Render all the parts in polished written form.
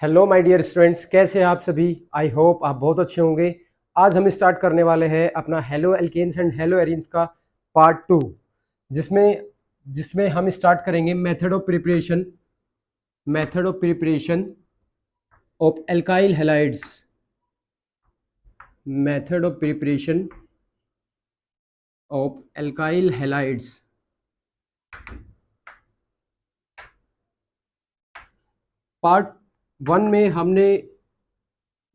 Hello my dear students, कैसे हैं आप सभी। आई होप आप बहुत अच्छे होंगे। आज हम स्टार्ट करने वाले हैं अपना haloalkanes and haloarenes का पार्ट 2, जिसमें जिसमें हम स्टार्ट करेंगे method of preparation of alkyl halides. Method of preparation of alkyl halides. Part 1 में हमने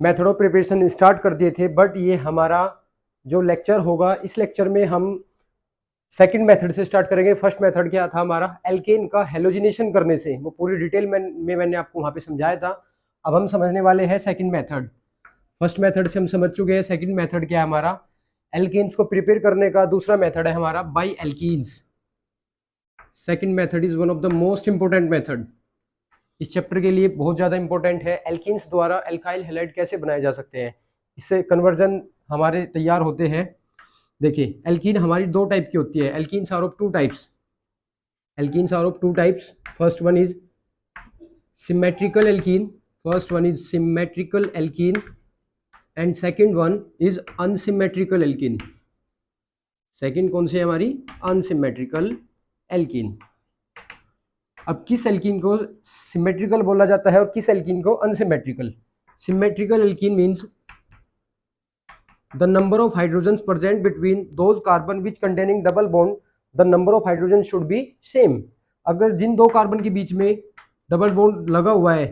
मेथड ऑफ प्रिपरेशन स्टार्ट कर दिए थे, बट ये हमारा जो लेक्चर होगा, इस लेक्चर में हम सेकंड मेथड से स्टार्ट करेंगे। फर्स्ट मेथड क्या था हमारा, एल्केन का हेलोजिनेशन करने से, वो पूरी डिटेल में मैंने आपको वहां पे समझाया था। अब हम समझने वाले हैं सेकंड मेथड। फर्स्ट मेथड से हम समझ चुके हैं, सेकंड मेथड क्या है हमारा, एल्केन्स को प्रिपेयर करने का दूसरा मेथड है हमारा by alkenes. Second method is one of the most important method, इस चैप्टर के लिए बहुत ज़्यादा इंपॉर्टेंट है। एल्कीन्स द्वारा एल्काइल हैलाइड कैसे बनाए जा सकते हैं, इससे कन्वर्जन हमारे तैयार होते हैं। देखिए, एल्कीन हमारी दो टाइप की होती है। Alkenes are of two types. Alkenes are of two types. First one is symmetrical alkene. First one is symmetrical alkene and second one is unsymmetrical alkene. Second कौन सी है हमारी, अनसिमेट्रिकल एल्कीन। अब किस एल्कीन को सिमेट्रिकल बोला जाता है और किस एल्कीन को unsymmetrical. Symmetrical alkene means the number of hydrogens present between those carbon which containing double bond, the number of hydrogens should be same। अगर जिन दो कार्बन के बीच में डबल बॉन्ड लगा हुआ है,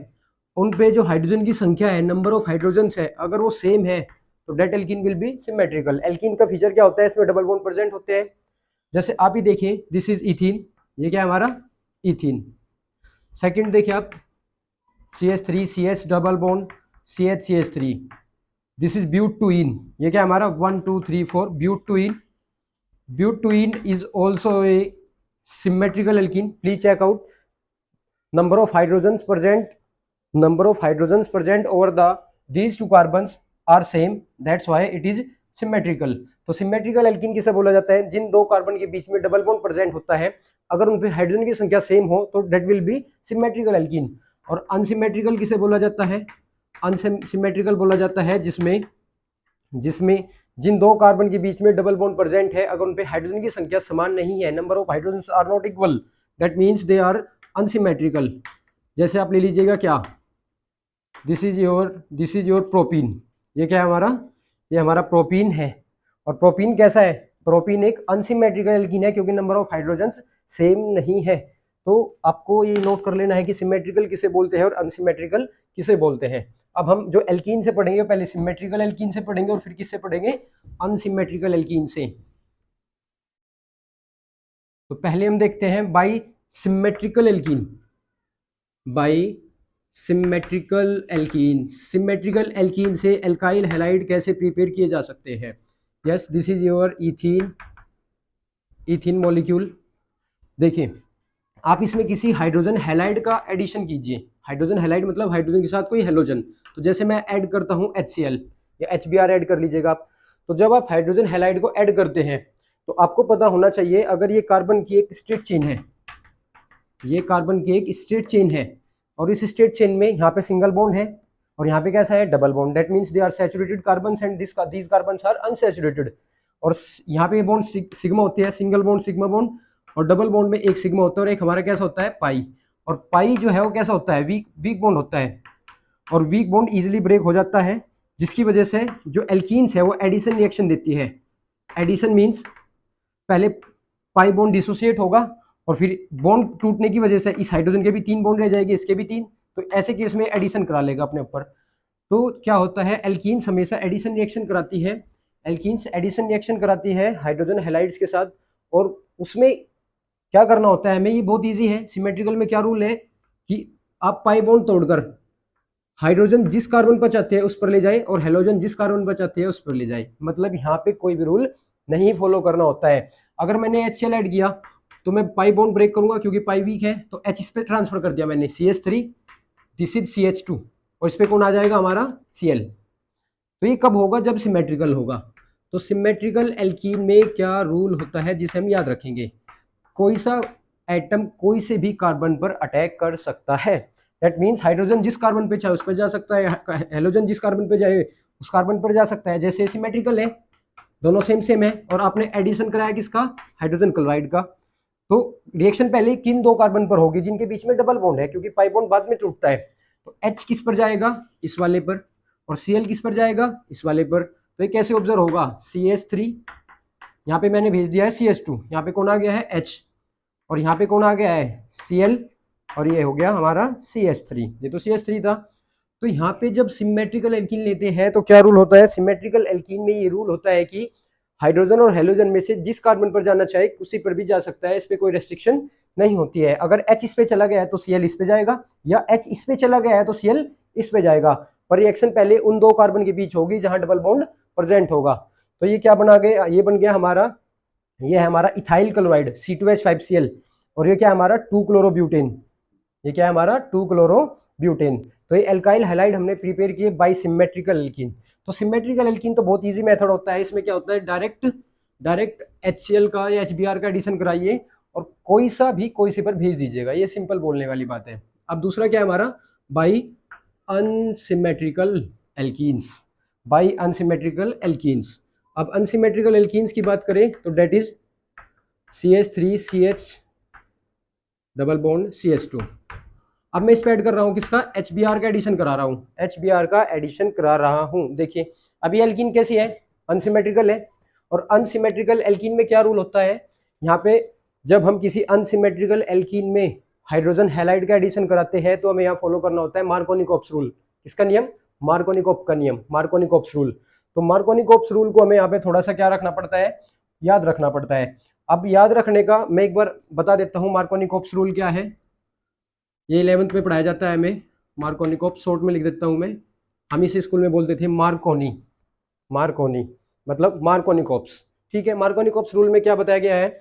उन पे जो हाइड्रोजन की संख्या है, नंबर ऑफ हाइड्रोजन्स है, अगर वो सेम है तो that alkene will be symmetrical. Alkene का फीचर क्या होता है, इसमें डबल बॉन्ड प्रेजेंट होते हैं। जैसे आप ही देखिए, दिस इज इथीन, ये क्या है हमारा इथीन। सेकंड देखिए आप, CH3 CH double bond CH CH3, this is butene, ये क्या हमारा 1 2 3 4 butene. Butene is also a symmetrical alkene. Please check out number of hydrogens present over these two carbons are same, that's why it is symmetrical। तो symmetrical alkene किसे बोला जाता है, जिन दो carbon के बीच में डबल बॉन्ड प्रेजेंट होता है, अगर उन पे हाइड्रोजन की संख्या सेम हो तो that will be symmetrical alkene. और अनसिमेट्रिकल किसे बोला जाता है, अनसिमेट्रिकल बोला जाता है जिसमें जिन दो कार्बन के बीच में डबल बॉन्ड प्रेजेंट है, अगर उन पे हाइड्रोजन की संख्या समान नहीं है, number of hydrogens are not equal, that means they are unsymmetrical. जैसे आप ले लीजिएगा क्या, दिस इज योर प्रोपीन, ये क्या है हमारा, ये हमारा प्रोपीन है। और प्रोपीन कैसा है, प्रोपीन एक अनसिमेट्रिकल एल्कीन है, क्योंकि नंबर ऑफ हाइड्रोजन्स सेम नहीं है। तो आपको ये नोट कर लेना है कि सिमेट्रिकल किसे बोलते हैं और अनसिमेट्रिकल किसे बोलते हैं। अब हम जो एल्कीन से पढ़ेंगे, पहले सिमेट्रिकल एल्कीन से पढ़ेंगे और फिर किससे पढ़ेंगे, अनसिमेट्रिकल एल्कीन से। तो पहले हम देखते हैं by symmetrical alkene. By symmetrical alkene, symmetrical alkene से एल्काइल हैलाइड कैसे प्रिपेयर किए जा सकते हैं। Yes, this is your ethene molecule. देखिए, आप इसमें किसी हाइड्रोजन हैलाइड का एडिशन कीजिए। हाइड्रोजन हैलाइड मतलब हाइड्रोजन के साथ कोई हेलोजन। तो जैसे मैं ऐड करता हूं HCl या HBr ऐड कर लीजिएगा आप। तो जब आप हाइड्रोजन हैलाइड को ऐड करते हैं तो आपको पता होना चाहिए, अगर ये कार्बन की एक स्ट्रेट चेन है, ये कार्बन की एक स्ट्रेट चेन है, और इस स्ट्रेट चेन में यहाँ पे सिंगल बॉन्ड है और यहाँ पे कैसा है, double bond, that means they are saturated carbons and these carbons are unsaturated. और यहाँ पे बॉन्ड सिग्मा होती है, सिंगल बॉन्ड सिग्मा बॉन्ड, और डबल बॉन्ड में एक सिग्मा होता है और एक हमारा कैसा होता है, पाई। और पाई जो है वो कैसा होता है, वीक बॉन्ड होता है, और वीक बॉन्ड इजीली ब्रेक हो जाता है, जिसकी वजह से जो एल्कीन्स है वो एडिशन रिएक्शन देती है। एडिशन मीन्स पहले पाई बॉन्ड डिसोसिएट होगा और फिर बॉन्ड टूटने की वजह से इस हाइड्रोजन के भी 3 बॉन्ड रह जाएंगे, इसके भी 3, तो ऐसे केस में एडिशन करा लेगा अपने ऊपर। तो क्या होता है, एल्कीन्स हमेशा एडिशन रिएक्शन कराती है। एल्कीन्स एडिशन रिएक्शन कराती है हाइड्रोजन हैलाइड्स के साथ, और उसमें क्या करना होता है हमें, ये बहुत ईजी है। सिमेट्रिकल में क्या रूल है कि आप पाई बॉन्ड तोड़कर हाइड्रोजन जिस कार्बन पर चाहते हैं उस पर ले जाए और हेलोजन जिस कार्बन पर चाहते हैं उस पर ले जाए। मतलब यहाँ पे कोई भी रूल नहीं फॉलो करना होता है। अगर मैंने HCl ऐड किया तो मैं पाई बॉन्ड ब्रेक करूंगा, क्योंकि पाई वीक है, तो H इस पे ट्रांसफर कर दिया मैंने, CH3, दिस इज CH2, और इस पे कौन आ जाएगा हमारा Cl। तो ये कब होगा, जब सिमेट्रिकल होगा। तो सिमेट्रिकल एल्कीन में क्या रूल होता है जिसे हम याद रखेंगे, कोई सा एटम कोई से भी कार्बन पर अटैक कर सकता है। दैट मीन्स हाइड्रोजन जिस कार्बन पे चाहे उस पर जा सकता है, हेलोजन जिस कार्बन पे जाए उस कार्बन पर जा सकता है। जैसे सिमेट्रिकल है, दोनों सेम सेम है, और आपने एडिशन कराया किसका, हाइड्रोजन क्लोराइड का, तो रिएक्शन पहले किन दो कार्बन पर होगी जिनके बीच में डबल बॉन्ड है, क्योंकि पाई बॉन्ड बाद में टूटता है। तो H किस पर जाएगा, इस वाले पर, और Cl किस पर जाएगा, इस वाले पर। तो ये कैसे ऑब्जर्व होगा, CH3, यहाँ पे मैंने भेज दिया है CH2, यहाँ पे कौन आ गया है H, और यहाँ पे कौन आ गया है Cl, और ये हो गया हमारा CH3, ये तो CH3 था। तो यहाँ पे जब सिमेट्रिकल एल्कीन लेते हैं तो क्या रूल होता है, सिमेट्रिकल एल्कीन में ये रूल होता है कि हाइड्रोजन और हेलोजन में से जिस कार्बन पर जाना चाहे उसी पर भी जा सकता है, इस पे कोई रेस्ट्रिक्शन नहीं होती है। अगर H इस पे चला गया है तो Cl इस पे जाएगा, या H इस पे चला गया है तो Cl इस पे जाएगा, पर रिएक्शन पहले उन दो कार्बन के बीच होगी जहां डबल बॉन्ड प्रेजेंट होगा। तो ये क्या बना गया, ये बन गया हमारा, ये है हमारा इथाइल क्लोराइड C2H5Cl, और ये क्या है हमारा 2 क्लोरोब्यूटेन, ये क्या है हमारा 2 क्लोरोब्यूटेन। तो ये एल्काइल हैलाइड हमने प्रिपेयर किए बाय सिमेट्रिकल एल्कीन। तो सिमेट्रिकल एल्कीन तो बहुत इजी मेथड होता है, इसमें क्या होता है डायरेक्ट HCl का या HBr का एडिशन कराइए और कोई सी पर भेज दीजिएगा, ये सिंपल बोलने वाली बात है। अब दूसरा क्या है हमारा, by unsymmetrical alkenes, by unsymmetrical alkenes. अब अनसिमेट्रिकल एल्कीन्स की बात करें तो date is CH3CH double bond CH2। अब मैं इस पे ऐड कर रहा हूँ किसका, HBr का एडिशन करा रहा हूँ, HBr का एडिशन करा रहा हूँ। देखिए अब ये एल्कीन कैसी है, अनसिमेट्रिकल है, और अनसिमेट्रिकल एल्कीन में क्या रूल होता है, यहाँ पे जब हम किसी अनसिमेट्रिकल एल्कीन में हाइड्रोजन हैलाइड का एडिशन कराते हैं तो हमें यहाँ फॉलो करना होता है मार्कोनिकोप्स रूल। किसका नियम, मार्कोनिकोप का नियम, मार्कोनिकोप्स रूल। तो मार्कोनिकोप्स रूल को हमें यहाँ पे थोड़ा सा क्या रखना पड़ता है, याद रखना पड़ता है। अब याद रखने का मैं एक बार बता देता हूँ मार्कोनिकोप्स रूल क्या है। ये 11th में पढ़ाया जाता है हमें, मार्कोनिकोप्स शॉर्ट में लिख देता हूँ मैं, हम इसे स्कूल में बोलते थे मार्कोनी, मार्कोनी मतलब मार्कोनिकोप्स, ठीक है। मार्कोनिकोप्स रूल में क्या बताया गया है,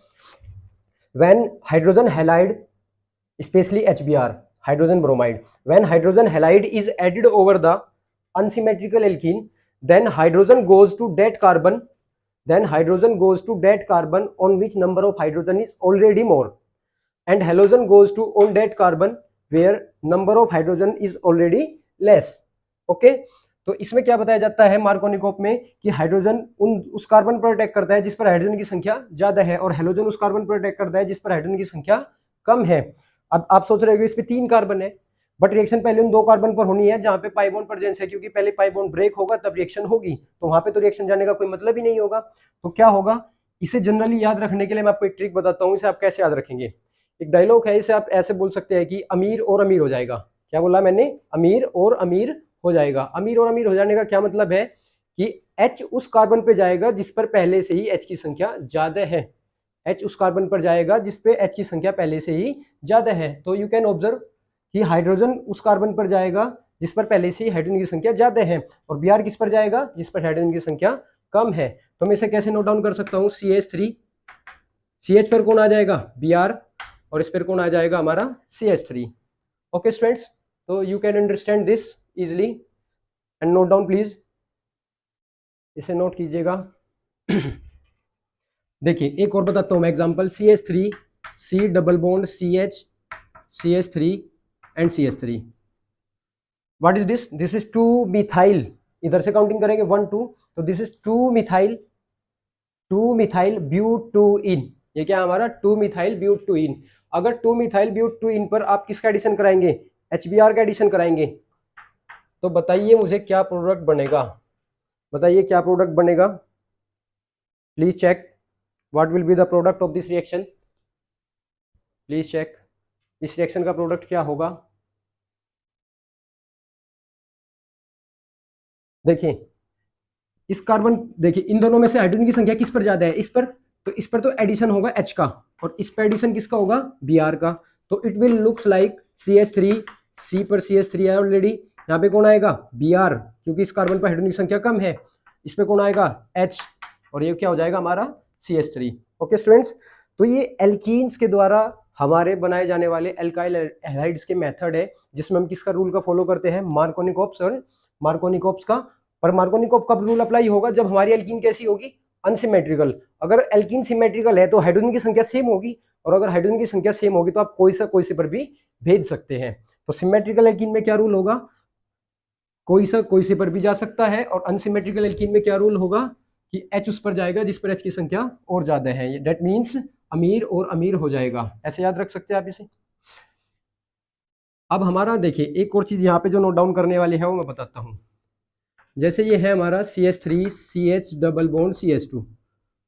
when hydrogen halide specially HBr hydrogen bromide, when hydrogen halide is added over the unsymmetrical alkene then hydrogen goes to that carbon, then hydrogen goes to that carbon on which number of hydrogen is already more, and halogen goes to on that carbon where number of hydrogen is already less। Okay, तो इसमें क्या बताया जाता है मार्कोनिकोप में कि hydrogen उस carbon पर अटैक करता है जिस पर हाइड्रोजन की संख्या ज्यादा है, और हेलोजन उस कार्बन पर अटैक करता है जिस पर हाइड्रोजन की संख्या कम है। अब आप सोच रहे हो इस पे 3 कार्बन है, बट रिएक्शन पहले उन 2 कार्बन पर होनी है जहां पे पाई बॉन्ड प्रेजेंस है, क्योंकि पहले पाई बॉन्ड ब्रेक होगा तब रिएक्शन होगी, तो वहां पे तो रिएक्शन जाने का कोई मतलब ही नहीं होगा। तो क्या होगा, इसे जनरली याद रखने के लिए मैं आपको एक ट्रिक बताता हूँ, इसे आप कैसे याद रखेंगे। एक डायलॉग है, इसे आप ऐसे बोल सकते हैं कि अमीर और अमीर हो जाएगा। क्या बोला मैंने, अमीर और अमीर हो जाएगा। अमीर और अमीर हो जाने का क्या मतलब है कि H उस कार्बन पे जाएगा जिस पर पहले से ही H की संख्या ज्यादा है, H उस कार्बन पर जाएगा जिस पे H की संख्या पहले से ही ज्यादा है। तो यू कैन ऑब्जर्व कि हाइड्रोजन उस कार्बन पर जाएगा जिस पर पहले से ही हाइड्रोजन की संख्या ज्यादा है, और Br किस पर जाएगा, जिस पर हाइड्रोजन की संख्या कम है। तो मैं इसे कैसे नोट डाउन कर सकता हूँ, CH3, CH पर कौन आ जाएगा, Br, और इस पर कौन आ जाएगा हमारा CH3। ओके स्टूडेंट्स, तो you can understand this easily and note down please, इसे नोट कीजिएगा। देखिए एक और बताता हूँ मैं example, CH3 C double bond CH CH3 and CH3। What is this, this is 2 methyl, इधर से काउंटिंग करेंगे 1 2, तो दिस इज 2 मिथाइल ब्यूटूइन। ये क्या हमारा 2 मिथाइल ब्यूटूइन। अगर 2 मिथाइल ब्यूटूइन पर आप किसका एडिशन कराएंगे, HBr का एडिशन कराएंगे, तो बताइए मुझे क्या प्रोडक्ट बनेगा, बताइए क्या प्रोडक्ट बनेगा, please check what will be the product of this reaction, please check इस रिएक्शन का प्रोडक्ट क्या होगा। देखिए इस कार्बन, देखिए इन दोनों में से हाइड्रोजन की संख्या किस पर ज्यादा है, इस पर, तो इस पर तो एडिशन होगा H का, और इस पर एडिशन किसका होगा, Br का। तो it will looks like CH3, C पर CH3 है ऑलरेडी, यहाँ पे कौन आएगा Br, क्योंकि इस कार्बन पर हाइड्रोजन की संख्या कम है, इस पे कौन आएगा H, और ये क्या हो जाएगा हमारा CH3। ओके स्टूडेंट्स, तो ये एल्कीन्स के द्वारा हमारे बनाए जाने वाले एल्काइल हैलाइड्स के मेथड है, जिसमें हम किसका रूल का फॉलो करते हैं, मार्कोनिकोप्स और मार्कोनिकोप्स का। पर मार्कोनिकोप कब रूल अप्लाई होगा, जब हमारी एल्कीन कैसी होगी, अनसिमेट्रिकल। अगर एल्कीन सिमेट्रिकल है तो हाइड्रोजन की संख्या सेम होगी, और अगर हाइड्रोजन की संख्या सेम होगी तो आप कोई से पर भी भेज सकते हैं। तो सिमेट्रिकल एल्कीन में क्या रूल होगा, कोई से पर भी जा सकता है, और अनसिमेट्रिकल एल्कीन में क्या रूल होगा कि H उस पर जाएगा जिस पर H की संख्या और ज्यादा है, दैट मीन्स अमीर और अमीर हो जाएगा। ऐसे याद रख सकते हैं आप इसे। अब हमारा देखिए एक और चीज यहाँ पे जो नोट डाउन करने वाली है वो मैं बताता हूँ। जैसे ये है हमारा CH3 CH double bond CH2,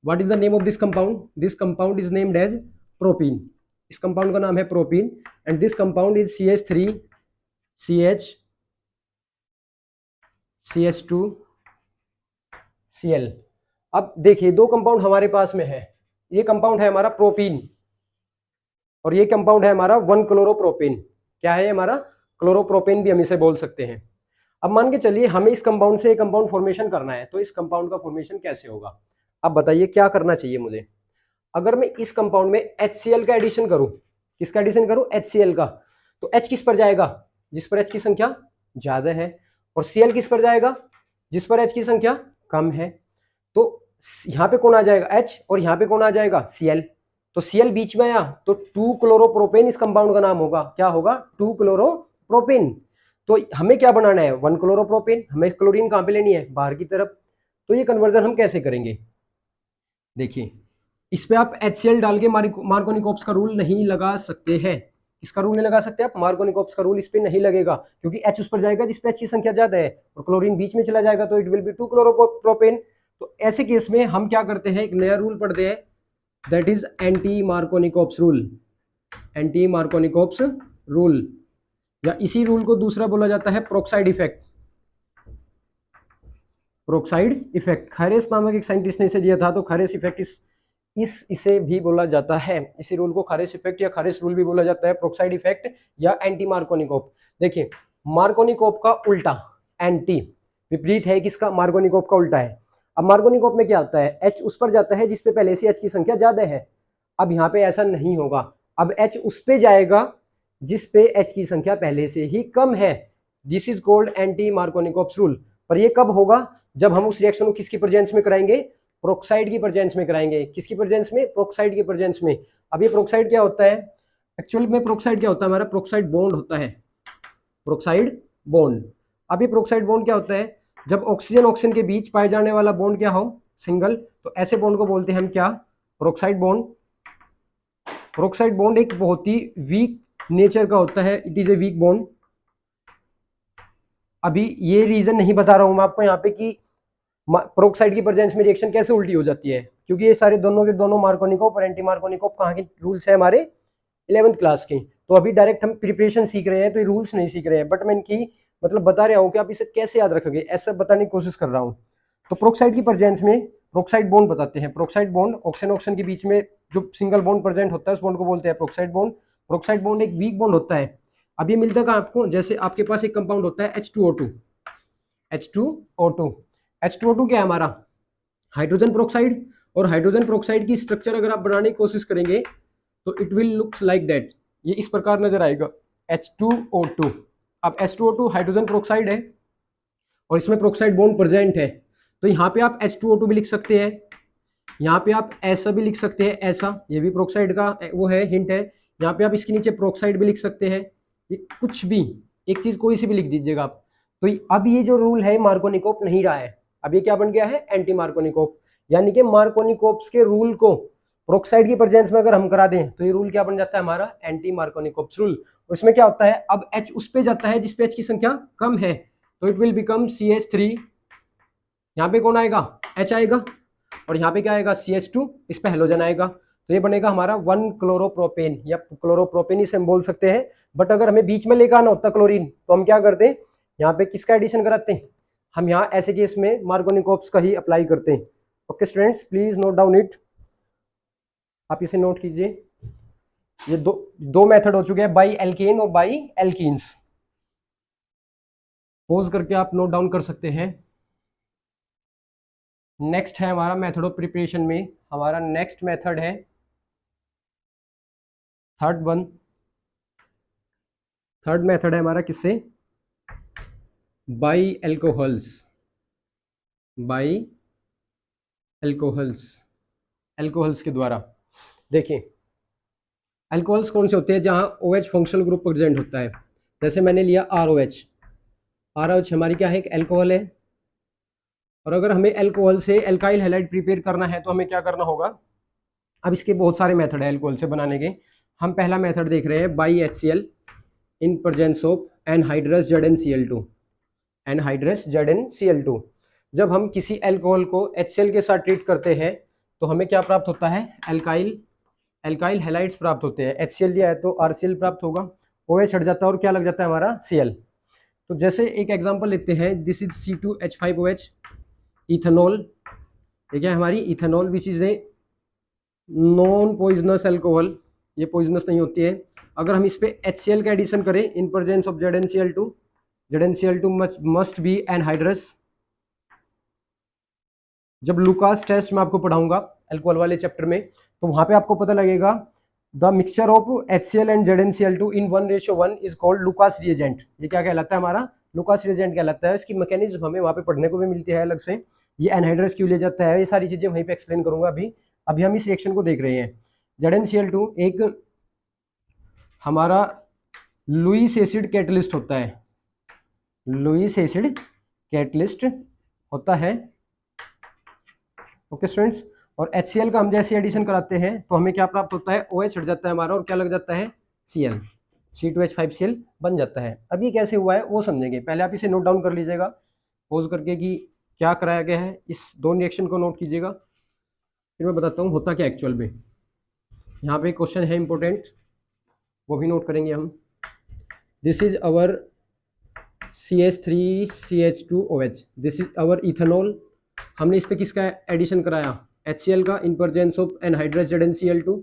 what is the name of this compound, this compound is named as propene, इस कंपाउंड का नाम है propene, and this compound is CH3 CH CH2 Cl। अब देखिए दो कंपाउंड हमारे पास में है, ये कंपाउंड है हमारा प्रोपीन और ये कंपाउंड है हमारा 1 क्लोरोप्रोपेन। क्या है हमारा, क्लोरोप्रोपेन भी हम इसे बोल सकते हैं। अब मान के चलिए हमें इस कंपाउंड से एक कंपाउंड फॉर्मेशन करना है, तो इस कंपाउंड का फॉर्मेशन कैसे होगा, अब बताइए क्या करना चाहिए मुझे। अगर मैं इस कंपाउंड में HCl का एडिशन करूं, किसका एडिशन करूं, HCl का, तो H किस पर जाएगा, जिस पर H की संख्या ज्यादा है, और Cl किस पर जाएगा, जिस पर H की संख्या कम है। तो यहाँ पे कौन आ जाएगा, H, और यहाँ पे कौन आ जाएगा, Cl। तो Cl बीच में आया तो 2 क्लोरोप्रोपेन इस कंपाउंड का नाम होगा, क्या होगा, 2 क्लोरोप्रोपेन। तो हमें क्या बनाना है, 1 क्लोरोप्रोपेन, हमें क्लोरीन कहाँ पे लेनी है, बाहर की तरफ। तो ये कन्वर्जन हम कैसे करेंगे, देखिए इस पे आप HCl डाल के मार्कोनिकोप्स का रूल नहीं लगा सकते हैं, इसका रूल नहीं लगा सकते आप, मार्कोनिकोप्स का रूल इस पे नहीं लगेगा, क्योंकि H उस पर जाएगा जिस पे H की संख्या ज्यादा है और क्लोरीन बीच में चला जाएगा, तो इट विल बी 2 क्लोरोप्रोपेन। तो ऐसे केस में हम क्या करते हैं, एक नया रूल पढ़ते हैं, that is anti Markovnikov's rule, anti Markovnikov's rule, या इसी रूल को दूसरा बोला जाता है peroxide effect, peroxide effect. Kharasch नामक एक साइंटिस्ट ने इसे दिया था, तो खैरेस इफेक्ट इसे भी बोला जाता है, इसी रूल को खैरेस इफेक्ट या खैरेस रूल भी बोला जाता है, प्रोक्साइड इफेक्ट या एंटी मार्कोनिकोप। देखिए मार्कोनिकोप का उल्टा एंटी, विपरीत है किसका, मार्कोनिकोप का उल्टा है। अब मार्कोनिकोप में क्या होता है, H उस पर जाता है जिसपे पहले से H की संख्या ज्यादा है, अब यहाँ पे ऐसा नहीं होगा, अब H उस पे जाएगा जिसपे H की संख्या पहले से ही कम है, this is called anti Markovnikov's rule. पर ये कब होगा, जब हम उस रिएक्शन को किसकी प्रेजेंस में कराएंगे, प्रोक्साइड की प्रेजेंस में कराएंगे, किसकी प्रेजेंस में, प्रोक्साइड की प्रेजेंस में। अब ये प्रोक्साइड क्या होता है, एक्चुअली में प्रोक्साइड क्या होता है, हमारा प्रोक्साइड बॉन्ड होता है, प्रोक्साइड बॉन्ड। अब ये प्रोक्साइड बॉन्ड क्या होता है, जब ऑक्सीजन ऑक्सीजन के बीच पाए जाने वाला बॉन्ड क्या हो, सिंगल, तो ऐसे बॉन्ड को बोलते हैं हम क्या, प्रोक्साइड बॉन्ड। प्रोक्साइड बॉन्ड एक बहुत ही वीक नेचर का होता है, it is a weak bond. अभी ये रीजन नहीं बता रहा हूं मैं आपको यहाँ पे कि प्रोक्साइड की प्रेजेंस में रिएक्शन कैसे उल्टी हो जाती है, क्योंकि ये सारे दोनों के दोनों मार्कोनिकोप और एंटी मार्कोनिकोप कहाँ के रूल्स है, हमारे 11th क्लास के। तो अभी डायरेक्ट हम प्रिपरेशन सीख रहे हैं, तो ये रूल्स नहीं सीख रहे हैं, बट मैं इनकी मतलब बता रहा हूँ कि आप इसे कैसे याद रखोगे, ऐसा बताने की कोशिश कर रहा हूँ। तो प्रोक्साइड की प्रेजेंस में प्रोक्साइड बॉन्ड बताते हैं, प्रोक्साइड बॉन्ड ऑक्सीजन ऑक्सीजन के बीच में जो सिंगल बॉन्ड प्रेजेंट होता है उस बॉन्ड को बोलते हैं प्रोक्साइड बॉन्ड। प्रोक्साइड बॉन्ड एक वीक बॉन्ड होता है। अब ये मिलता है आपको, जैसे आपके पास एक कंपाउंड होता है H2O2, H2O2, H2O2 क्या है हमारा, हाइड्रोजन प्रोक्साइड, और हाइड्रोजन प्रोक्साइड की स्ट्रक्चर अगर आप बनाने की कोशिश करेंगे तो it will looks like that, ये इस प्रकार नजर आएगा H2O2। अब H2O2 हाइड्रोजन प्रोक्साइड है और इसमें प्रोक्साइड बॉन्ड प्रेजेंट है, तो यहाँ पे आप H2O2 भी लिख सकते हैं, यहाँ पे आप ऐसा भी लिख सकते हैं, ऐसा, ये भी प्रोक्साइड का वो है, हिंट है। यहाँ पे आप इसके नीचे प्रोक्साइड भी लिख सकते हैं, ये कुछ भी एक चीज कोई सी भी लिख दीजिएगा आप। तो अब ये जो रूल है मार्कोनिकोप नहीं रहा है, अब ये क्या बन गया है, एंटी मार्कोनिकोप। यानी कि मार्कोनिकोप्स के रूल को प्रोक्साइड की प्रेजेंस में अगर हम करा दें तो ये रूल क्या बन जाता है, हमारा एंटी मार्कोनिकोप्स रूल। उसमें क्या होता है, अब H उस पे जाता है जिस पे H की संख्या कम है, तो इट विल बिकम CH3, यहाँ पे कौन आएगा, H आएगा, और यहाँ पे क्या आएगा, CH2, इस पे हेलोजन आएगा, तो ये बनेगा हमारा 1 क्लोरोप्रोपेन, या क्लोरोप्रोपेन इसे हम बोल सकते हैं। बट अगर हमें बीच में लेकर आना होता क्लोरीन, तो हम क्या करते हैं, यहाँ पे किसका एडिशन कराते हैं, हम यहाँ ऐसे केस में मार्कोनिकोप्स का ही अप्लाई करते हैं। Okay students, please note down it, आप इसे नोट कीजिए। ये दो मेथड हो चुके हैं, बाई एल्केन और बाई एल्कीन्स। पोज करके आप नोट डाउन कर सकते हैं। नेक्स्ट है हमारा मेथड ऑफ प्रिपरेशन में, हमारा नेक्स्ट मेथड है थर्ड मेथड है हमारा किससे, बाई एल्कोहल्स, बाई एल्कोहल्स के द्वारा। देखिए अल्कोहल्स कौन से होते हैं, जहां OH फंक्शनल ग्रुप प्रेजेंट होता है, जैसे मैंने लिया ROH, ROH हमारी क्या है, एक एल्कोहल है। और अगर हमें एल्कोहल से एल्काइल हैलाइड प्रिपेयर करना है तो हमें क्या करना होगा। अब इसके बहुत सारे मेथड है एल्कोहल से बनाने के। हम पहला मेथड देख रहे हैं, by HCl in presence of anhydrous ZnCl2, anhydrous ZnCl2। जब हम किसी एल्कोहल को HCl के साथ ट्रीट करते हैं तो हमें क्या प्राप्त होता है, एल्काइल हैलाइड्स प्राप्त होते हैं। HCl लिया है तो RCl प्राप्त होगा, OH हट जाता है और क्या लग जाता है हमारा Cl। तो जैसे एक एग्जांपल लेते हैं, दिस इज C2H5OH इथेनॉल, ठीक है हमारी ethanol which is a non poisonous alcohol, ये पॉइजनस नहीं होती है। अगर हम इस पे HCl का एडिशन करें in presence of ZnCl2, ZnCl2 must be anhydrous. जब लुकास टेस्ट मैं आपको पढ़ाऊंगा एल्कोहल वाले चैप्टर में, तो वहां पे आपको पता लगेगा the mixture of HCl and ZnCl2 in 1:1 is called Lucas reagent. ये क्या कहलाता है, हमारा लुकास रिएजेंट कहलाता है। इसकी मैकेनिज्म हमें वहां पे पढ़ने को भी मिलती है अलग से, ये एनहाइड्रस क्यों ले जाता है, ये सारी चीजें वहीं पे एक्सप्लेन करूंगा। अभी हम इस रिएक्शन को देख रहे हैं। ZnCl2 एक हमारा लुईस एसिड कैटलिस्ट होता है, लुईस एसिड कैटलिस्ट होता है, ओके स्टूडेंट्स। और HCl का हम जैसे एडिशन कराते हैं तो हमें क्या प्राप्त होता है, OH हट जाता है हमारा और क्या लग जाता है, Cl, C2H5Cl बन जाता है। अब ये कैसे हुआ है वो समझेंगे, पहले आप इसे नोट डाउन कर लीजिएगा पोज करके कि क्या कराया गया है, इस दोनों रिएक्शन को नोट कीजिएगा, फिर मैं बताता हूँ होता क्या एक्चुअल में। यहाँ पे क्वेश्चन है इंपॉर्टेंट, वो भी नोट करेंगे हम। This is our CH3CH2OH, this is our ethanol. हमने इस पे किसका एडिशन कराया, HCl का in presence of anhydrous ZnCl2।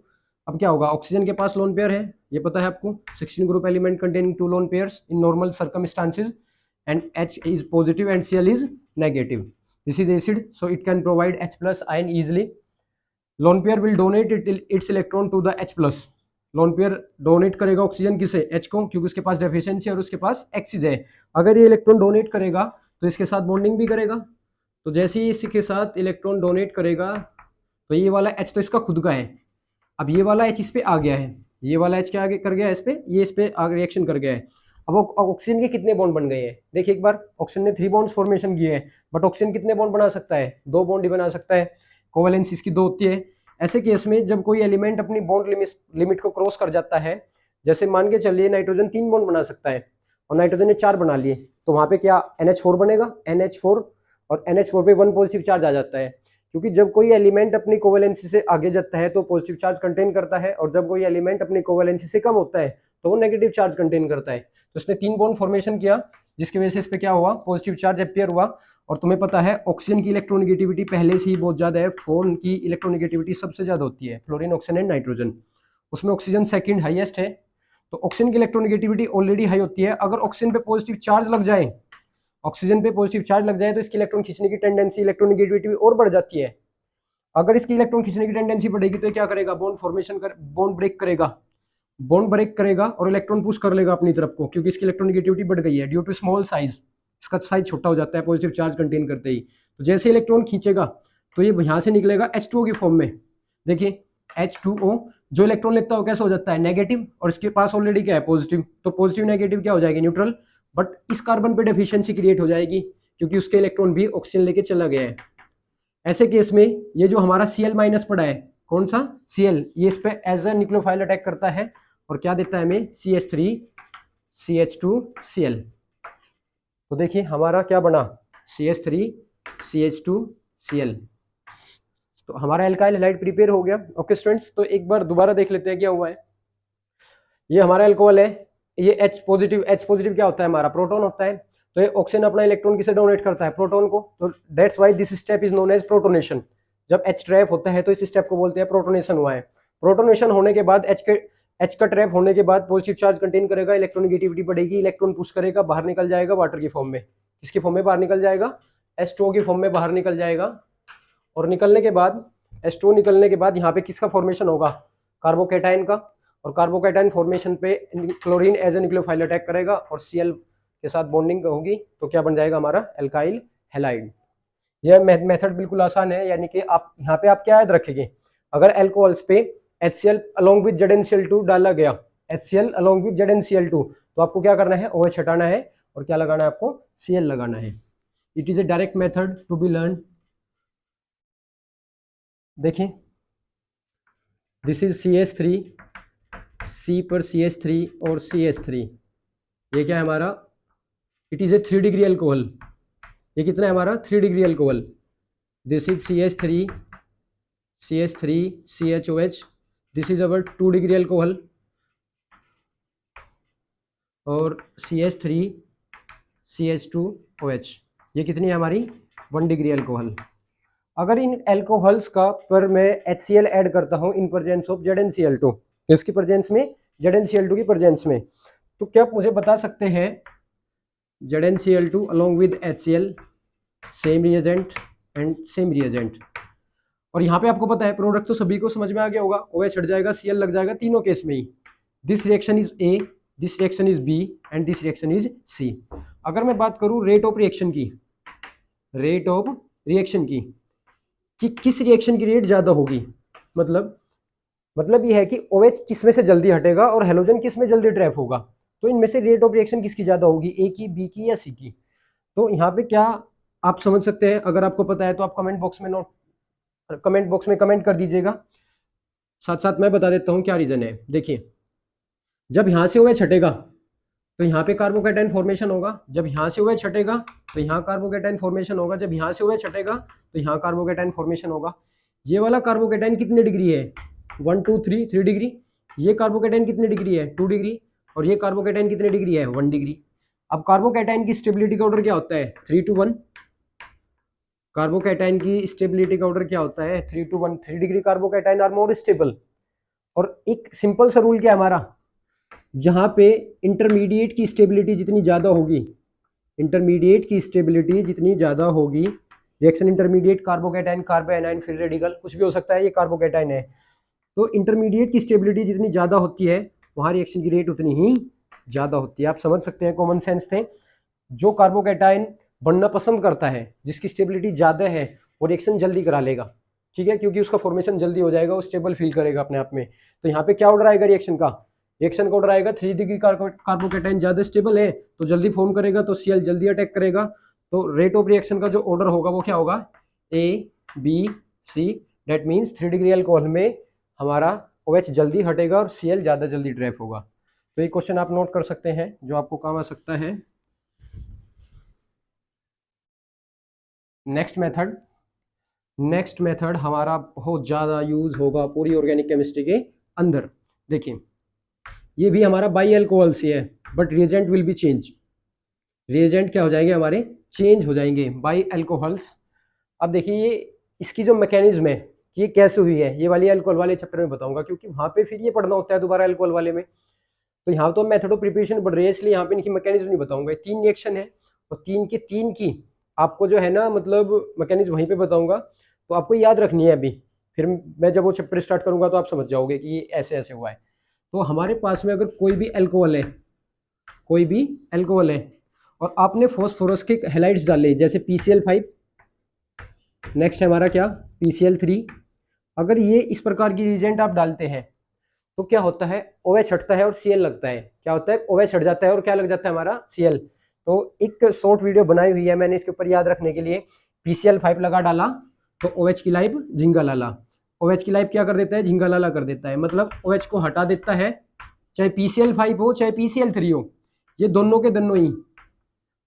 अब क्या होगा, ऑक्सीजन के पास लोन पेयर है, ये पता है आपको, 16 group element containing 2 lone pairs in normal circumstances and H is positive and Cl is negative. This is acid, so it can provide H plus ion easily. Lone pair will donate its electron to the H plus. Lone pair donate करेगा oxygen किसे, H को, क्योंकि उसके पास deficiency है और उसके पास axis है। अगर ये इलेक्ट्रॉन डोनेट करेगा तो इसके साथ बॉन्डिंग भी करेगा। तो जैसे ही इसके साथ इलेक्ट्रॉन डोनेट करेगा तो ये वाला H तो इसका खुद का है, अब ये वाला H इस पे आ गया है, ये वाला H क्या आगे कर गया है इस पे, ये इस पे आगे रिएक्शन कर गया है। अब ऑक्सीजन के कितने बॉन्ड बन गए हैं, देखिए एक बार, ऑक्सीजन ने 3 बॉन्ड्स फॉर्मेशन किए हैं, बट ऑक्सीजन कितने बॉन्ड बना सकता है, 2 बॉन्ड ही बना सकता है, कोवेलेंस इसकी 2 होती है। ऐसे केस में जब कोई एलिमेंट अपनी बॉन्ड लिमिट को क्रॉस कर जाता है, जैसे मान के चलिए नाइट्रोजन 3 बॉन्ड बना सकता है और नाइट्रोजन ने 4 बना लिए, तो वहां पे क्या NH4 बनेगा, NH4, और NH4 पे 1 पॉजिटिव चार्ज आ जाता है, क्योंकि जब कोई एलिमेंट अपनी कोवेलेंसी से आगे जाता है तो पॉजिटिव चार्ज कंटेन करता है, और जब कोई एलिमेंट अपनी कोवेलेंसी से कम होता है तो वो नेगेटिव चार्ज कंटेन करता है। तो इसने 3 बॉन्ड फॉर्मेशन किया, जिसकी वजह से इस पे क्या हुआ, पॉजिटिव चार्ज अपीयर हुआ। और तुम्हें पता है ऑक्सीजन की इलेक्ट्रोनेगेटिविटी पहले से ही बहुत ज्यादा है, फ्लोरीन की इलेक्ट्रोनेगेटिविटी सबसे ज्यादा होती है, फ्लोरीन, ऑक्सीजन एंड नाइट्रोजन, उसमें ऑक्सीजन सेकंड हाईएस्ट है। तो ऑक्सीजन की इलेक्ट्रोनेगेटिविटी ऑलरेडी हाई होती है, अगर ऑक्सीजन पे पॉजिटिव चार्ज लग जाए, ऑक्सीजन पे पॉजिटिव चार्ज लग जाए तो इसकी इलेक्ट्रॉन खींचने की टेंडेंसी, इलेक्ट्रोनेगेटिविटी और बढ़ जाती है। अगर इसकी इलेक्ट्रॉन खींचने की टेंडेंसी बढ़ेगी तो क्या करेगा, बॉन्ड फॉर्मेशन कर, बॉन्ड ब्रेक करेगा और इलेक्ट्रॉन पुश कर लेगा अपनी तरफ को, क्योंकि इसकी इलेक्ट्रोनेगेटिविटी बढ़ गई है ड्यू टू स्मॉल साइज, इसका साइज छोटा हो जाता है पॉजिटिव चार्ज कंटेन करते ही। तो जैसे इलेक्ट्रॉन खींचेगा तो ये यहाँ से निकलेगा H2O की फॉर्म में, देखिए H2O, जो इलेक्ट्रॉन लेता है कैसे हो जाता है, नेगेटिव, और इसके पास ऑलरेडी क्या है, पॉजिटिव, तो पॉजिटिव नेगेटिव क्या हो जाएगी, न्यूट्रल। बट इस कार्बन पे डेफिशिएंसी क्रिएट हो जाएगी क्योंकि उसके इलेक्ट्रॉन भी ऑक्सीजन लेके चला गया है। ऐसे केस में ये जो हमारा Cl माइनस पड़ा है, कौन सा Cl, ये इस पे एज अ न्यूक्लियोफाइल अटैक करता है और क्या देता है हमें, CH3 CH2Cl। तो देखिए हमारा क्या बना, CH3 CH2Cl। तो हमारा एल्काइल हैलाइड प्रिपेयर हो गया। ओके स्टूडेंट्स, तो एक बार दोबारा देख लेते हैं क्या हुआ है। ये हमारा अल्कोहल है, ये H पॉजिटिव क्या होता है, हमारा प्रोटॉन होता है। तो ये ऑक्सीजन अपना इलेक्ट्रॉन किसे डोनेट करता है, प्रोटॉन को। तो that's why this step is known as protonation. जब H ट्रैप होता है तो इस स्टेप को बोलते हैं प्रोटोनेशन हुआ है। प्रोटोनेशन होने के बाद H का ट्रैप होने के बाद पॉजिटिव चार्ज कंटेन करेगा, इलेक्ट्रोनेगेटिविटी बढ़ेगी, इलेक्ट्रॉन पुश करेगा, बाहर निकल जाएगा वाटर की फॉर्म में। किसकी फॉर्म में बाहर निकल जाएगा, H2O की फॉर्म में बाहर निकल जाएगा। और निकलने के बाद H2O निकलने के बाद यहाँ पे किसका फॉर्मेशन होगा, कार्बोकैटायन का। और कार्बोकैटायन फॉर्मेशन पे chlorine as a nucleophile attack करेगा और Cl के साथ बॉन्डिंग होगी, तो क्या बन जाएगा हमारा एल्काइल हैलाइड। यह मेथड बिल्कुल आसान है, यानी कि आप यहाँ पे आप क्या याद रखेंगे, अगर एल्कोहल्स पे HCl along with ZnCl2 डाला गया, HCl along with ZnCl2, तो आपको क्या करना है, OH हटाना है और क्या लगाना है आपको, Cl लगाना है। It is a direct method to be learn. देखिए दिस इज CH3, C पर CH3 और CH3, ये क्या है हमारा, it is A 3 degree alcohol. ये कितना है हमारा, 3 degree alcohol. This is CH3, CH3 CHOH, this is our 2 degree alcohol, और CH3 CH2OH, ये कितनी है हमारी, 1 डिग्री अल्कोहल। अगर इन एल्कोहल्स का पर मैं HCl ऐड करता हूं इन प्रेजेंस ऑफ ZnCl2, इसकी प्रेजेंस में, ZnCl2 की प्रेजेंस में, तो क्या आप मुझे बता सकते हैं ZnCl2 along with HCl, same reagent and same reagent. और यहाँ पे आपको पता है प्रोडक्ट तो सभी को समझ में आ गया होगा, OH हट जाएगा, Cl लग जाएगा, तीनों केस में ही। This reaction is A, this reaction is B and this reaction is C। अगर मैं बात करूं रेट ऑफ रिएक्शन की, रेट ऑफ रिएक्शन की, कि किस रिएक्शन की रेट ज्यादा होगी, मतलब ये है कि OH किस में से जल्दी हटेगा और हेलोजन किस में जल्दी ट्रैप होगा, तो इनमें से रेट ऑफ रिएक्शन किसकी ज्यादा होगी, A की, B की या C की। तो यहाँ पे क्या आप समझ सकते हैं, अगर आपको पता है तो आप कमेंट बॉक्स में कमेंट कर दीजिएगा। साथ साथ मैं बता देता हूँ क्या रीजन है। देखिए जब यहाँ से OH हटेगा तो यहाँ पे कार्बोकैटायन फॉर्मेशन होगा, जब यहाँ से OH हटेगा तो यहाँ कार्बोकैटायन फॉर्मेशन होगा, जब यहाँ से OH हटेगा तो यहाँ कार्बोकैटायन फॉर्मेशन होगा। ये वाला कार्बोकैटायन कितने डिग्री है, 1 2 3 3 डिग्री। ये कार्बोकैटायन कितने डिग्री है, 2 डिग्री। और ये कार्बोकैटायन कितने डिग्री है, 1 डिग्री। अब कार्बोकैटायन की स्टेबिलिटी का ऑर्डर क्या होता है, 3 to 1। कार्बोकैटायन की स्टेबिलिटी का ऑर्डर क्या होता है, 3 to 1। 3 degree carbocation are more stable. और एक सिंपल सा रूल क्या है हमारा, जहां पे इंटरमीडिएट की स्टेबिलिटी जितनी ज्यादा होगी, इंटरमीडिएट की स्टेबिलिटी जितनी ज्यादा होगी, reaction intermediate, carbocation, कार्बोएनायन, free radical, कुछ भी हो सकता है, ये कार्बोकैटायन है। तो इंटरमीडिएट की स्टेबिलिटी जितनी ज्यादा होती है वहां रिएक्शन की रेट उतनी ही ज्यादा होती है। आप समझ सकते हैं, कॉमन सेंस थे। जो कार्बोकैटायन बनना पसंद करता है, जिसकी स्टेबिलिटी ज्यादा है, वो रिएक्शन जल्दी करा लेगा, ठीक है, क्योंकि उसका फॉर्मेशन जल्दी हो जाएगा, वो स्टेबल फील करेगा अपने आप में। तो यहाँ पे क्या ऑर्डर आएगा रिएक्शन का, रिएक्शन का ऑर्डर आएगा 3 डिग्री कार्बोकैटायन ज्यादा स्टेबल है तो जल्दी फॉर्म करेगा, तो Cl जल्दी अटैक करेगा। तो रेट ऑफ रिएक्शन का जो ऑर्डर होगा वो क्या होगा, A B C। That means 3 degree alcohol में हमारा OH जल्दी हटेगा और Cl ज्यादा जल्दी ट्रैप होगा। तो ये क्वेश्चन आप नोट कर सकते हैं जो आपको काम आ सकता है। नेक्स्ट मेथड हमारा बहुत ज़्यादा यूज होगा पूरी ऑर्गेनिक केमिस्ट्री के अंदर। देखिए ये भी हमारा बाई अल्कोहल से है, but reagent will be change. Reagent क्या हो जाएंगे हमारे, चेंज हो जाएंगे, बाई अल्कोहल्स। अब देखिए ये इसकी जो मैकेनिज्म है ये कैसे हुई है, ये वाली अल्कोहल वाले चैप्टर में बताऊंगा, क्योंकि वहां पे फिर ये पढ़ना होता है दोबारा अल्कोहल वाले में। तो यहाँ तो मेथड ऑफ प्रिपरेशन बढ़ रही है, इसलिए यहाँ पे इनकी मैकेनिज्म नहीं बताऊंगा। 3 रिएक्शन है और 3 की आपको जो है ना, मतलब मैकेनिज्म वहीं पे बताऊंगा, तो आपको याद रखनी है अभी। फिर मैं जब वो चैप्टर स्टार्ट करूंगा तो आप समझ जाओगे कि ये ऐसे ऐसे हुआ है। तो हमारे पास में अगर कोई भी अल्कोहल है, कोई भी अल्कोहल है, और आपने फॉस्फोरस के हैलाइड्स डाले, जैसे PCl5, नेक्स्ट है हमारा क्या, PCl3। अगर ये इस प्रकार की रिएजेंट आप डालते हैं तो क्या होता है, OH हटता है और Cl लगता है। क्या होता है, OH हट जाता है और क्या लग जाता है हमारा, Cl। तो एक शॉर्ट वीडियो बनाई हुई है मैंने इसके ऊपर, याद रखने के लिए। PCl5 लगा डाला तो OH की लाइफ झिंगा लाला, OH की लाइफ क्या कर देता है, झिंगा लाला कर देता है, मतलब OH को हटा देता है। चाहे PCl5 हो चाहे PCl3 हो, ये दोनों के दोनों ही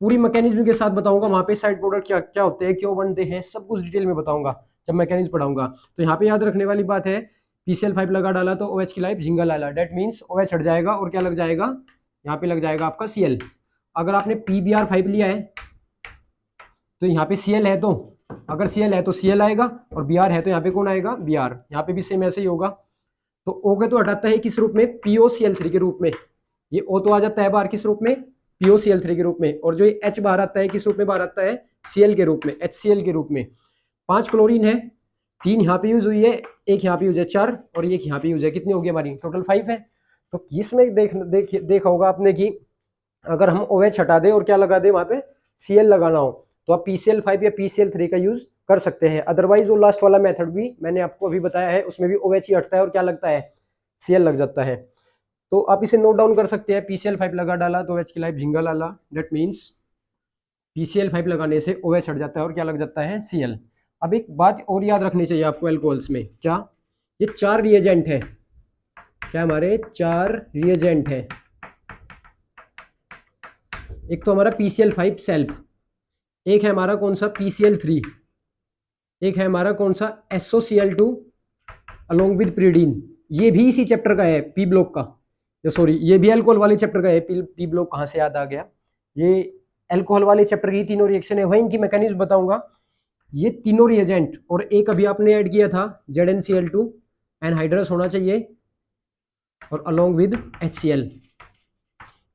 पूरी मैकेनिज्म के साथ बताऊंगा। वहां पे साइड प्रोडक्ट क्या क्या होते हैं, क्यों बनते हैं, सब कुछ डिटेल में बताऊंगा जब मैकेनिज्म पढ़ाऊंगा। तो यहाँ पे याद रखने वाली बात है, PCl5 लगा डाला तो OH की लाइफ झिंगा लाला, डेट मीन्स OH हट जाएगा और क्या लग जाएगा, यहाँ पे लग जाएगा आपका Cl। अगर आपने PBr5 लिया है तो यहाँ पे Cl है, तो अगर Cl है तो Cl आएगा, और Br है तो यहाँ पे कौन आएगा, Br। यहाँ पे भी सेम ऐसे ही होगा। तो O के तो हटाता है किस रूप में, POCl3 के रूप में। ये O तो आ जाता है बाहर किस रूप में, POCl3 के रूप में। और जो ये H बाहर आता है किस रूप में बाहर आता है, Cl के रूप में, HCl के रूप में। 5 क्लोरीन है, 3 यहाँ पे यूज हुई है, एक यहाँ पे यूज है 4, और एक यहाँ पे यूज है, कितनी होगी हमारी, टोटल 5 है। तो इसमें देखा होगा आपने कि अगर हम OH हटा दे और क्या लगा दे वहां पे, Cl लगाना हो, तो आप PCl5 या PCl3 का यूज कर सकते हैं। अदरवाइज वो लास्ट वाला मेथड भी मैंने आपको अभी बताया है, उसमें भी OH ही हटता है और क्या लगता है, Cl लग जाता है। तो आप इसे नोट डाउन कर सकते हैं। PCl5 लगा डाला तो OH की लाइफ झिंगा लाला, दैट मीन्स PCl5 लगाने से OH हट जाता है और क्या लग जाता है, Cl। अब एक बात और याद रखनी चाहिए आपको एल्कोहल्स में, क्या, ये 4 रिएजेंट है, क्या हमारे 4 रिएजेंट है। एक तो हमारा PCl5 सेल्फ, एक है हमारा कौन सा PCl3, एक है हमारा कौन सा SOCl2 अलोंग विद प्रीडीन, ये भी इसी चैप्टर का है, पी ब्लॉक का, सॉरी ये भी अल्कोहल वाले चैप्टर का है। पी ब्लॉक कहाँ से याद आ गया, ये अल्कोहल वाले चैप्टर की तीनों रिएक्शन है, वही इनकी मैकेनिज्म बताऊंगा। ये तीनों रिएजेंट और एक अभी आपने ऐड किया था ZnCl2 एनहाइड्रस होना चाहिए और अलोंग विद HCl,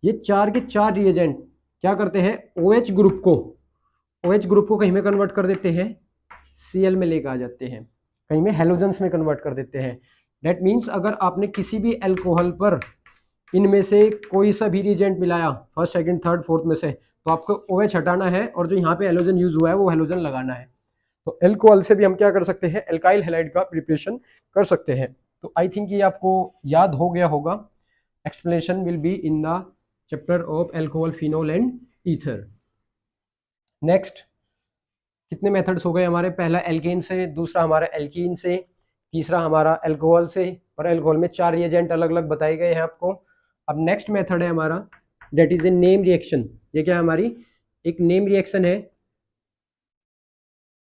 ये 4 के 4 रिएजेंट क्या करते हैं, OH ग्रुप को कहीं में कन्वर्ट कर देते हैं, Cl में लेकर आ जाते हैं, कहीं में हेलोजेंस में कन्वर्ट कर देते हैं। दैट मीन्स अगर आपने किसी भी अल्कोहल पर इनमें से कोई सा भी रिएजेंट मिलाया, फर्स्ट सेकंड थर्ड फोर्थ में से, तो आपको OH हटाना है और जो यहाँ पे हेलोजन यूज हुआ है वो हेलोजन लगाना है। तो अल्कोहल से भी हम क्या कर सकते हैं, एल्काइल हैलाइड का प्रिपरेशन कर सकते हैं। तो आई थिंक ये आपको याद हो गया होगा। Explanation will be in the chapter of alcohol, phenol and ether. Next, कितने मेथड्स हो गए हमारे, पहला एल्केन से, दूसरा हमारा एल्कीन से, तीसरा हमारा अल्कोहल से, और अल्कोहल में 4 रिएजेंट अलग अलग बताए गए हैं आपको। अब नेक्स्ट मेथड है हमारा, that is a name reaction. ये क्या है, हमारी एक नेम रिएक्शन है,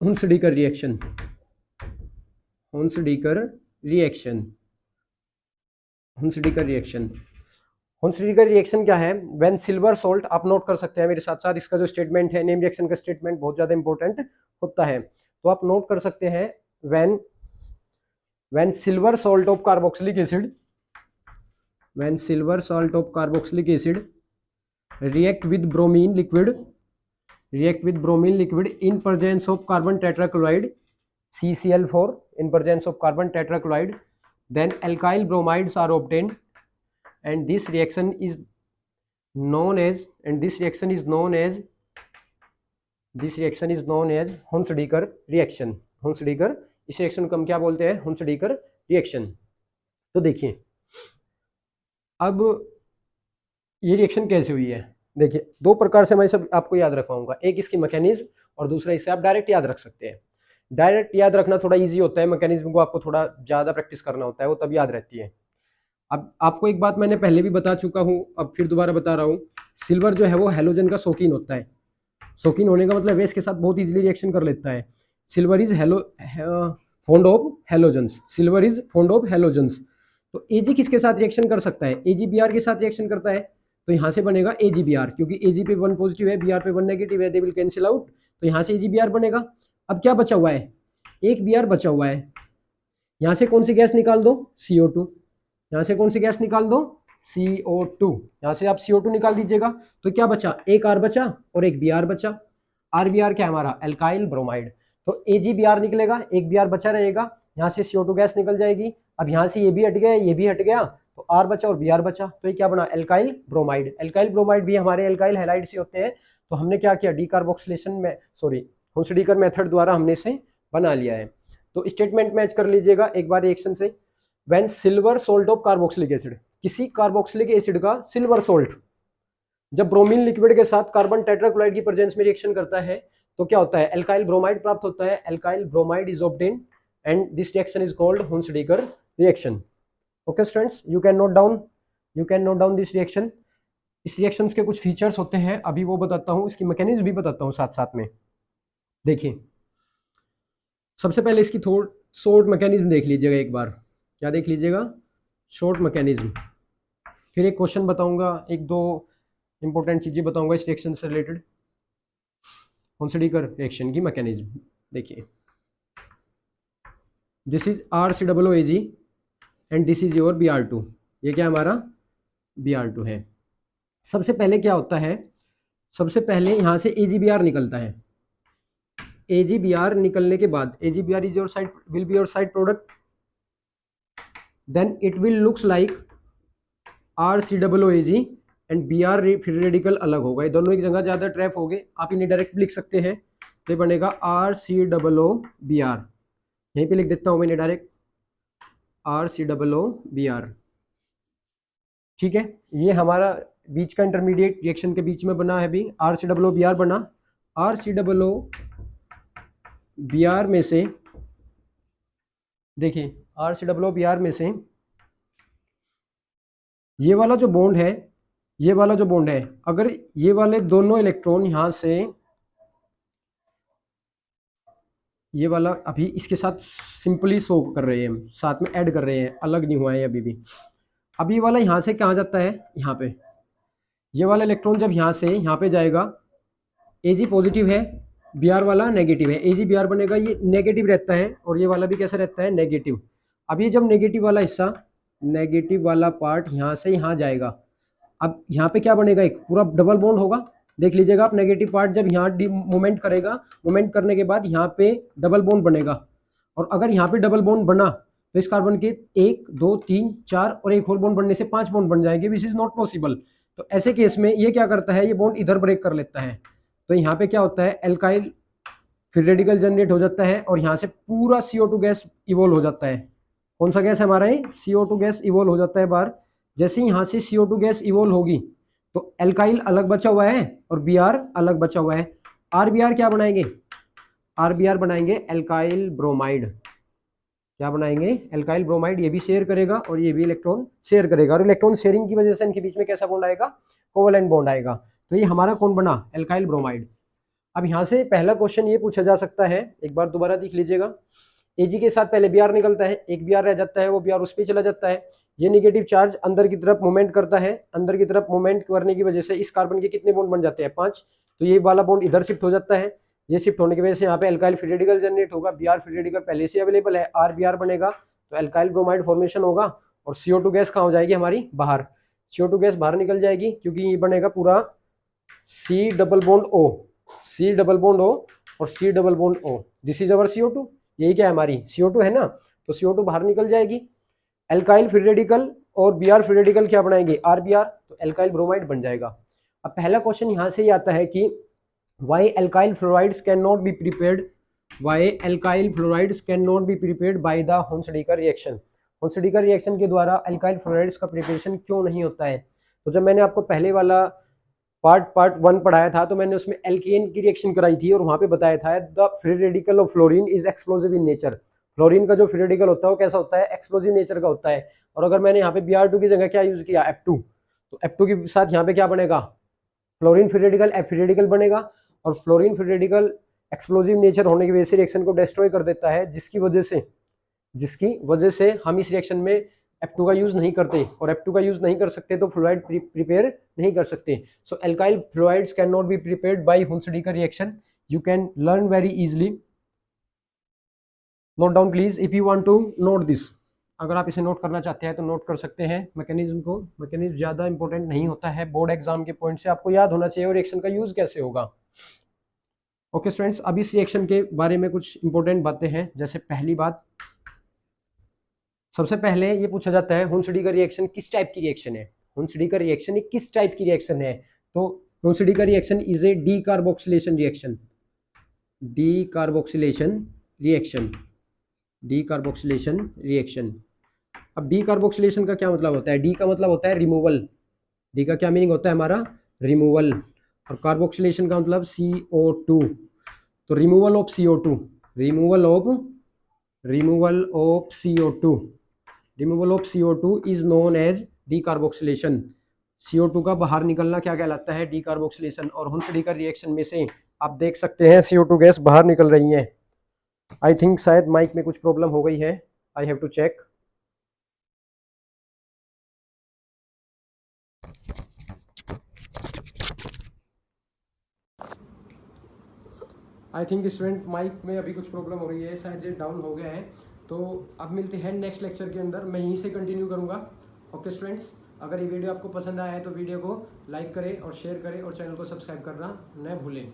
हुंसडीकर रिएक्शन। हुंसडीकर रिएक्शन, हुंसडीकर रिएक्शन, हुंसडीकर रिएक्शन क्या है, व्हेन सिल्वर सोल्ट, आप नोट कर सकते हैं मेरे साथ साथ, इसका जो स्टेटमेंट है नेम रिएक्शन का स्टेटमेंट बहुत ज्यादा इंपॉर्टेंट होता है, तो आप नोट कर सकते हैं, when silver salt of carboxylic acid, when silver salt of carboxylic acid react with bromine liquid, react with bromine liquid in presence of carbon tetrachloride CCl4, in presence of carbon tetrachloride, then alkyl bromides are obtained, and this reaction is known as, Hunsdiecker reaction. Hunsdiecker, इस reaction को हम क्या बोलते हैं, हुंसडीकर reaction. तो देखिए अब ये रिएक्शन कैसे हुई है, देखिए दो प्रकार से मैं सब आपको याद रखवाऊंगा, एक इसकी मैकेनिज्म और दूसरा इसे आप डायरेक्ट याद रख सकते हैं। डायरेक्ट याद रखना थोड़ा इजी होता है, मैकेनिज्म को आपको थोड़ा ज़्यादा प्रैक्टिस करना होता है, वो तब याद रहती है। अब आपको एक बात मैंने पहले भी बता चुका हूँ, अब फिर दोबारा बता रहा हूँ, सिल्वर जो है वो हेलोजन का शौकीन होता है। शौकीन होने का मतलब वेस्ट के साथ बहुत इजीली रिएक्शन कर लेता है। Silver is fond of halogens, silver is fond of halogens. तो Ag किसके साथ रिएक्शन कर सकता है, AgBr के साथ रिएक्शन करता है, तो यहाँ से बनेगा AgBr, क्योंकि Ag पे 1 पॉजिटिव है, Br पे 1 नेगेटिव है, दे विल कैंसिल आउट, तो यहाँ से AgBr बनेगा। अब क्या बचा हुआ है, एक Br बचा हुआ है, यहाँ से कौन सी गैस निकाल दो, CO2, यहाँ से कौन सी गैस निकाल दो, CO2, यहाँ से आप CO2 निकाल दीजिएगा, तो क्या बचा, एक R बचा और एक Br बचा। RBr क्या हमारा, एल्काइल ब्रोमाइड, तो AgBr निकलेगा, एक Br बचा रहेगा, यहाँ से CO2 गैस निकल जाएगी। अब यहाँ से ये भी हट गया, ये भी हट गया, तो R बचा और Br बचा, तो ये क्या बना, एल्काइल ब्रोमाइड। एल्काइल ब्रोमाइड भी हमारे एल्काइल हैलाइड से होते हैं, तो हमने क्या किया, डीकार्बोक्सिलेशन में, सॉरी हुंसडीकर मेथड द्वारा हमने इसे बना लिया है। तो स्टेटमेंट मैच कर लीजिएगा एक बार रिएक्शन से, when silver salt of carboxylic acid, किसी कार्बोक्सिलिक एसिड का सिल्वर सोल्ट जब ब्रोमीन लिक्विड के साथ कार्बन टेट्राक्लोराइड की प्रेजेंस में रिएक्शन करता है, तो क्या होता है, एल्काइल ब्रोमाइड प्राप्त होता है, alkyl bromide is obtained and this reaction is called Hunsdiecker reaction. Okay students, you can note down this reaction. इस रिएक्शंस के कुछ फीचर्स होते हैं, अभी वो बताता हूँ, इसकी मैकेनिज्म भी बताता हूँ साथ साथ में। देखिए सबसे पहले इसकी थोड़ा शॉर्ट मैकेनिज्म देख लीजिएगा एक बार, क्या देख लीजिएगा, शॉर्ट मैकेनिज्म। फिर एक क्वेश्चन बताऊंगा, एक दो इंपॉर्टेंट चीजें बताऊंगा इस रिएक्शन से रिलेटेड, हुंसडीकर रिएक्शन की मैकेनिज्म। देखिए this is RCOOAg and this is your Br2, ये क्या हमारा Br2 है। सबसे पहले क्या होता है, सबसे पहले यहाँ से AgBr निकलता है, AgBr निकलने के बाद AgBr is your side, will be your side product, then it will looks like RCOOAg and Br free radical अलग होगा, ये दोनों एक जगह ज़्यादा ट्रैप हो गए, आप इन्हें डायरेक्ट लिख सकते हैं, तो ये बनेगा RCOOBr, यहीं पे लिख देता हूँ मैंने डायरेक्ट RCOOBr। ठीक है, ये हमारा बीच का इंटरमीडिएट रिएक्शन के बीच में बना है अभी RCOO बना। RCOO में से देखिए, RCOO में से ये वाला जो बॉन्ड है, ये वाला जो बॉन्ड है, अगर ये वाले दोनों इलेक्ट्रॉन यहां से, ये वाला अभी इसके साथ सिंपली शो कर रहे हैं, हम साथ में ऐड कर रहे हैं, अलग नहीं हुआ है अभी भी। अब ये वाला यहां से कहाँ जाता है, यहाँ पे ये वाला इलेक्ट्रॉन जब यहाँ से यहाँ पे जाएगा, Ag पॉजिटिव है, Br वाला नेगेटिव है, Ag Br बनेगा, ये नेगेटिव रहता है और ये वाला भी कैसा रहता है, नेगेटिव। अब ये जब नेगेटिव वाला हिस्सा, नेगेटिव वाला पार्ट यहाँ से यहाँ जाएगा, अब यहाँ पे क्या बनेगा, एक पूरा डबल बॉन्ड होगा। देख लीजिएगा आप, नेगेटिव पार्ट जब यहाँ मूवमेंट करेगा, मूवमेंट करने के बाद यहाँ पे डबल बॉन्ड बनेगा, और अगर यहाँ पे डबल बॉन्ड बना तो इस कार्बन के 1 2 3 4 और एक और बॉन्ड बनने से 5 बॉन्ड बन जाएंगे, विच इज नॉट पॉसिबल। तो ऐसे केस में ये क्या करता है, ये बॉन्ड इधर ब्रेक कर लेता है, तो यहाँ पे क्या होता है, एल्काइल फ्री रेडिकल जनरेट हो जाता है और यहाँ से पूरा CO2 गैस इवोल्व हो जाता है। कौन सा गैस है हमारा, ये CO2 गैस इवोल्व हो जाता है बाहर। जैसे ही यहाँ से CO2 गैस इवोल्व होगी तो एल्काइल अलग बचा हुआ है और Br अलग बचा हुआ है। RBr क्या बनाएंगे, RBr बनाएंगे एल्काइल ब्रोमाइड। क्या बनाएंगे, एल्काइल ब्रोमाइड। ये भी शेयर करेगा और ये भी इलेक्ट्रॉन शेयर करेगा, और इलेक्ट्रॉन शेयरिंग की वजह से इनके बीच में कैसा बॉन्ड आएगा, कोवेलेंट बॉन्ड आएगा। तो ये हमारा कौन बना, एल्काइल ब्रोमाइड। अब यहाँ से पहला क्वेश्चन ये पूछा जा सकता है, एक बार दोबारा देख लीजिएगा, Ag के साथ पहले Br निकलता है, एक Br रह जाता है, वो Br उस पर चला जाता है, ये नेगेटिव चार्ज अंदर की तरफ मूवमेंट करता है, अंदर की तरफ मूवमेंट करने की वजह से इस कार्बन के कितने बॉन्ड बन जाते हैं, 5। तो ये वाला बॉन्ड इधर शिफ्ट हो जाता है, ये शिफ्ट होने की वजह से यहाँ पे एल्काइल फ्री रेडिकल जनरेट होगा, Br फ्री रेडिकल पहले से अवेलेबल है, RBr बनेगा, तो एल्काइल ब्रोमाइड फॉर्मेशन होगा, और CO2 गैस कहाँ हो जाएगी हमारी, बाहर। CO2 गैस बाहर निकल जाएगी, क्योंकि ये बनेगा पूरा C double bond O, C double bond O और C double bond O, this is our CO2। यही क्या है, हमारी CO2 है ना, तो CO2 बाहर निकल जाएगी। एल्काइल फ्री रेडिकल और Br फ्री रेडिकल क्या बनाएंगे, RBr, तो एल्काइल ब्रोमाइड बन जाएगा। अब पहला क्वेश्चन यहाँ से ही आता है कि why alkyl fluorides cannot be prepared, why alkyl fluorides cannot be prepared by the Hunsdiecker reaction, Hunsdiecker reaction के द्वारा alkyl fluorides का प्रिपरेशन क्यों नहीं होता है। तो जब मैंने आपको पहले वाला पार्ट 1 पढ़ाया था, तो मैंने उसमें एल्केन की रिएक्शन कराई थी और वहां पे बताया था the free radical of fluorine is explosive in nature. Fluorine का जो फ्री रेडिकल होता है वो कैसा होता है, एक्सप्लोजिव नेचर का होता है। और अगर मैंने यहाँ पे Br2 की जगह क्या यूज किया, F2, तो F2 के साथ यहाँ पे क्या बनेगा, fluorine free radical, F free radical बनेगा, और fluorine free radical explosive nature होने की वजह से रिएक्शन को डिस्ट्रॉय कर देता है, जिसकी वजह से हम इस रिएक्शन में F2 का यूज नहीं करते, और F2 का यूज नहीं कर सकते तो फ्लोराइड प्रिपेयर नहीं कर सकते। So alkyl fluorides can not be prepared by Hunsdiecker reaction, you can learn very easily. Note down please if you want to note this, अगर आप इसे नोट करना चाहते हैं तो नोट कर सकते हैं मैकेनिज्म को। मैकेनिज्म ज़्यादा इंपॉर्टेंट नहीं होता है, बोर्ड एग्जाम के पॉइंट से आपको याद होना चाहिए और रिएक्शन का यूज कैसे होगा। ओके स्टूडेंट्स, अब इस रिएक्शन के बारे में कुछ इंपॉर्टेंट बातें हैं। जैसे पहली बात, सबसे पहले ये पूछा जाता है Hunsdiecker रिएक्शन किस टाइप की रिएक्शन है, Hunsdiecker रिएक्शन किस टाइप की रिएक्शन है। तो Hunsdiecker reaction is a decarboxylation reaction, decarboxylation reaction, decarboxylation reaction. अब डीकार्बोक्सिलेशन का क्या मतलब होता है, डी का मतलब होता है रिमूवल, डी का क्या मीनिंग होता है हमारा, रिमूवल, और कार्बोक्सिलेशन का मतलब CO2, तो removal of CO2, removal of CO2, removal of CO2 is known as decarboxylation. CO2 का बाहर निकलना क्या कहलाता है, डीकार्बोक्सिलेशन। और Hunsdiecker रिएक्शन में से आप देख सकते हैं CO2 गैस बाहर निकल रही है। आई थिंक शायद माइक में कुछ प्रॉब्लम हो गई है, I have to check. I think student mic में अभी कुछ प्रॉब्लम हो रही है, शायद ये डाउन हो गया है। तो अब मिलते हैं नेक्स्ट लेक्चर के अंदर, मैं यहीं से कंटिन्यू करूँगा। ओके स्टूडेंट्स, अगर ये वीडियो आपको पसंद आया है तो वीडियो को लाइक करें और शेयर करें और चैनल को सब्सक्राइब करना न भूलें।